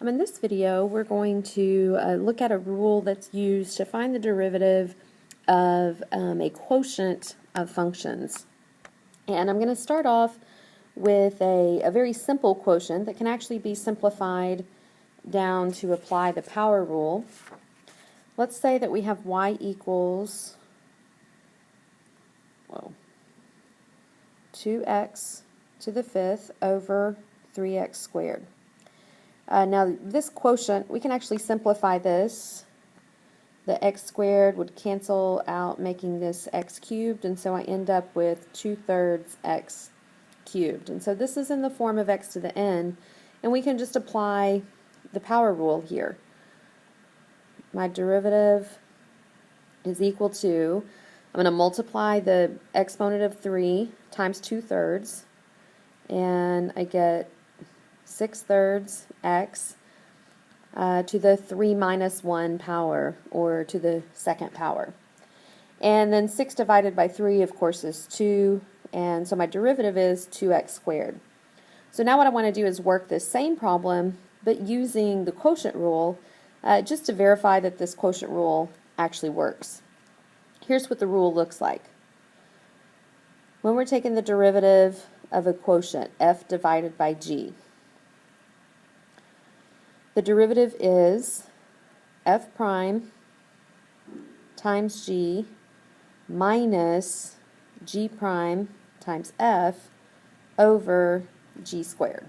In this video, we're going to look at a rule that's used to find the derivative of a quotient of functions. And I'm going to start off with a very simple quotient that can actually be simplified down to apply the power rule. Let's say that we have y equals 2x to the fifth over 3x squared. Now this quotient, we can actually simplify this. The x squared would cancel out, making this x cubed, and so I end up with 2/3 x cubed. And so this is in the form of x to the n, and we can just apply the power rule here. My derivative is equal to, I'm going to multiply the exponent of 3 times 2/3, and I get 6/3 x to the 3 minus 1 power, or to the second power. And then 6 divided by 3, of course, is 2, and so my derivative is 2x squared. So now what I want to do is work this same problem, but using the quotient rule, just to verify that this quotient rule actually works. Here's what the rule looks like. When we're taking the derivative of a quotient, f divided by g, the derivative is f prime times g minus g prime times f over g squared.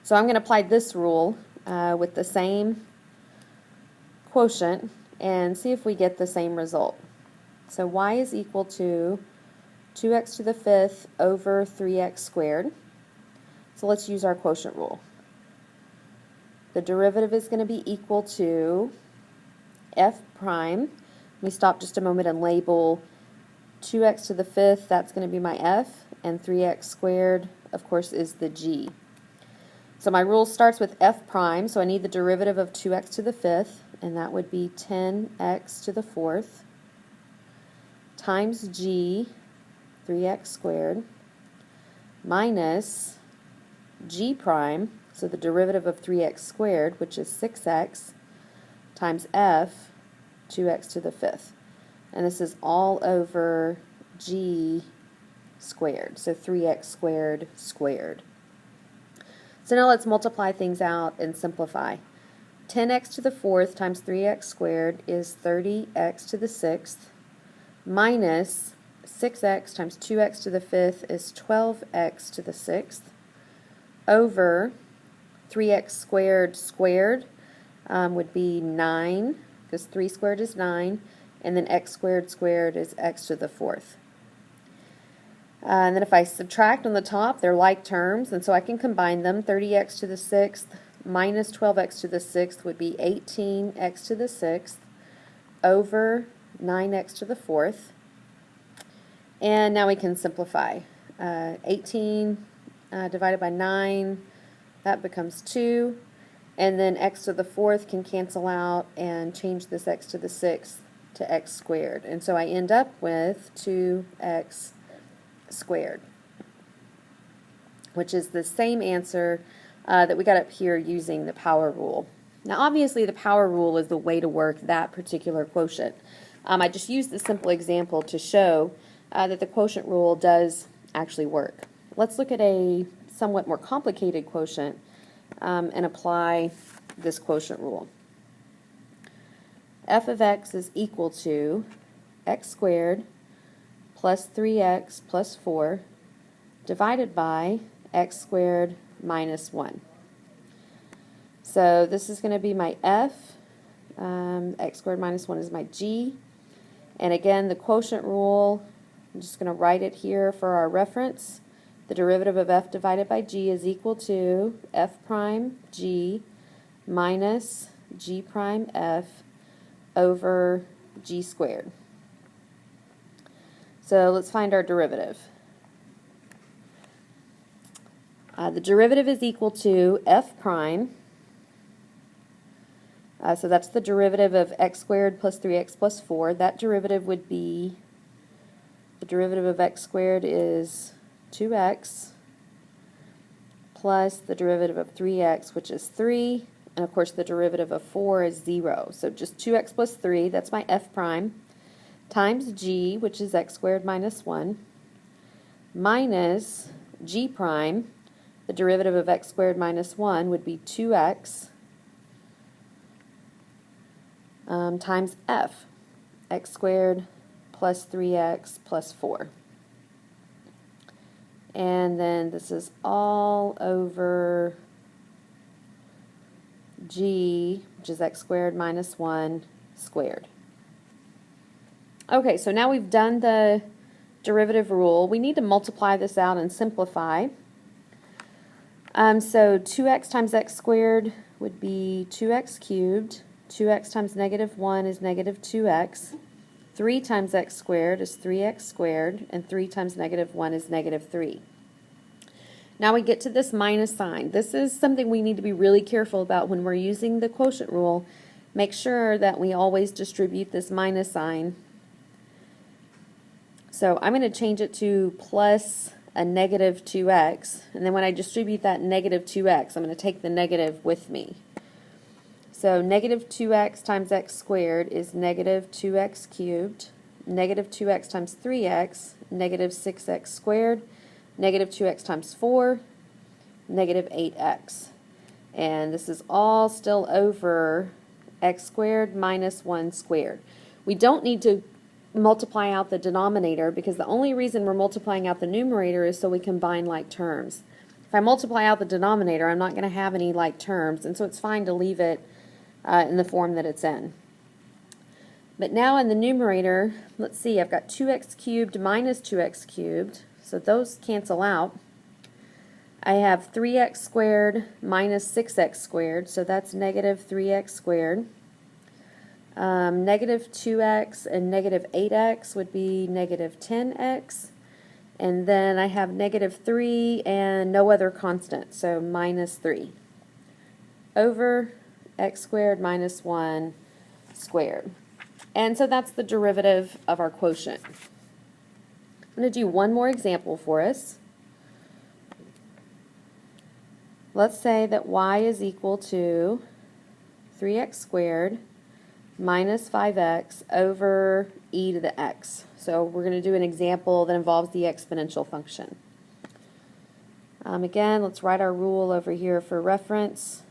So I'm going to apply this rule with the same quotient and see if we get the same result. So y is equal to 2x to the fifth over 3x squared. So let's use our quotient rule. The derivative is going to be equal to f prime. Let me stop just a moment and label 2x to the fifth, that's going to be my f, and 3x squared, of course, is the g. So my rule starts with f prime, so I need the derivative of 2x to the fifth, and that would be 10x to the fourth, times g, 3x squared, minus g prime, so the derivative of 3x squared, which is 6x, times f, 2x to the fifth. And this is all over g squared, so 3x squared squared. So now let's multiply things out and simplify. 10x to the fourth times 3x squared is 30x to the sixth, minus 6x times 2x to the fifth is 12x to the sixth, over 3x squared squared would be 9, because 3 squared is 9, and then x squared squared is x to the fourth. And then if I subtract on the top, they're like terms, and so I can combine them. 30x to the sixth minus 12x to the sixth would be 18x to the sixth over 9x to the fourth. And now we can simplify. 18 divided by 9, that becomes 2, and then x to the fourth can cancel out and change this x to the sixth to x squared. And so I end up with 2x squared, which is the same answer that we got up here using the power rule. Now obviously the power rule is the way to work that particular quotient. I just used this simple example to show that the quotient rule does actually work. Let's look at a somewhat more complicated quotient and apply this quotient rule. F of x is equal to x squared plus 3x plus 4 divided by x squared minus 1. So this is going to be my f, x squared minus 1 is my g, and again the quotient rule, I'm just going to write it here for our reference. The derivative of f divided by g is equal to f prime g minus g prime f over g squared. So let's find our derivative. The derivative is equal to f prime, so that's the derivative of x squared plus 3x plus 4. That derivative would be, the derivative of x squared is 2x plus the derivative of 3x, which is 3, and of course the derivative of 4 is 0. So just 2x plus 3, that's my f prime, times g, which is x squared minus 1, minus g prime, the derivative of x squared minus 1 would be 2x times f, x squared plus 3x plus 4. And then this is all over g, which is x squared minus 1 squared. Okay, so now we've done the derivative rule. We need to multiply this out and simplify. So 2x times x squared would be 2x cubed. 2x times negative 1 is negative 2x. 3 times x squared is 3x squared, and 3 times negative 1 is negative 3. Now we get to this minus sign. This is something we need to be really careful about when we're using the quotient rule. Make sure that we always distribute this minus sign. So I'm going to change it to plus a negative 2x, and then when I distribute that negative 2x, I'm going to take the negative with me. So negative 2x times x squared is negative 2x cubed, negative 2x times 3x, negative 6x squared, negative 2x times 4, negative 8x. And this is all still over x squared minus 1 squared. We don't need to multiply out the denominator because the only reason we're multiplying out the numerator is so we combine like terms. If I multiply out the denominator, I'm not going to have any like terms, and so it's fine to leave it in the form that it's in. But now in the numerator, let's see, I've got 2x cubed minus 2x cubed, so those cancel out. I have 3x squared minus 6x squared, so that's negative 3x squared. Negative 2x and negative 8x would be negative 10x. And then I have negative 3 and no other constant, so minus 3 over x squared minus 1 squared. And so that's the derivative of our quotient. I'm going to do one more example for us. Let's say that y is equal to 3x squared minus 5x over e to the x. So we're going to do an example that involves the exponential function. Again, let's write our rule over here for reference.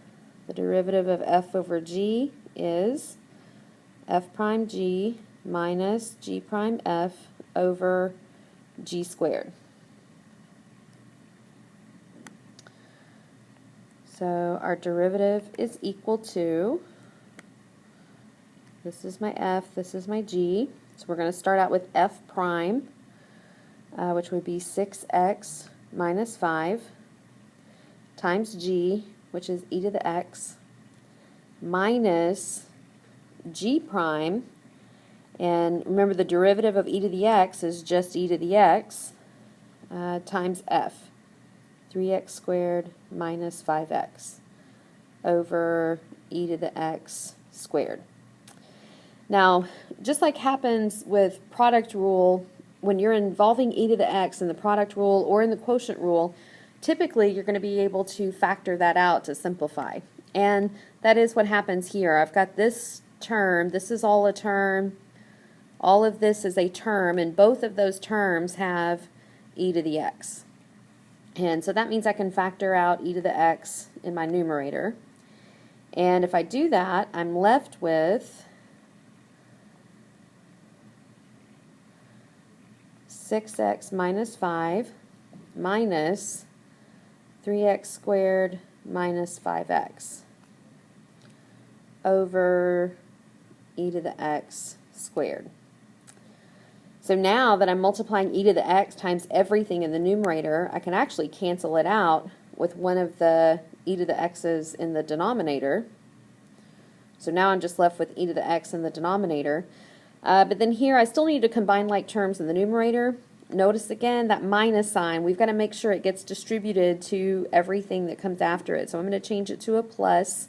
The derivative of f over g is f prime g minus g prime f over g squared. So our derivative is equal to, this is my f, this is my g. So we're going to start out with f prime, which would be 6x minus 5 times g, which is e to the x, minus g prime, and remember the derivative of e to the x is just e to the x, times f, 3x squared minus 5x over e to the x squared. Now, just like happens with product rule, when you're involving e to the x in the product rule or in the quotient rule, typically you're going to be able to factor that out to simplify. And that is what happens here. I've got this term, this is all a term, all of this is a term, and both of those terms have e to the x. And so that means I can factor out e to the x in my numerator. And if I do that, I'm left with 6x minus 5 minus 3x squared minus 5x over e to the x squared. So now that I'm multiplying e to the x times everything in the numerator, I can actually cancel it out with one of the e to the x's in the denominator. So now I'm just left with e to the x in the denominator. But then here I still need to combine like terms in the numerator. Notice again that minus sign, we've got to make sure it gets distributed to everything that comes after it. So I'm going to change it to a plus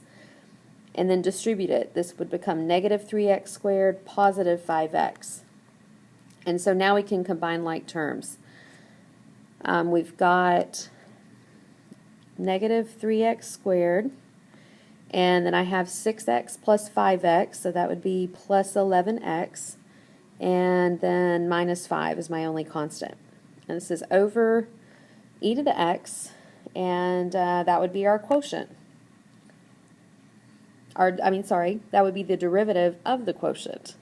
and then distribute it. This would become negative 3x squared positive 5x. And so now we can combine like terms. We've got negative 3x squared, and then I have 6x plus 5x, so that would be plus 11x, and then minus 5 is my only constant. And this is over e to the x, and that would be our quotient. That would be the derivative of the quotient.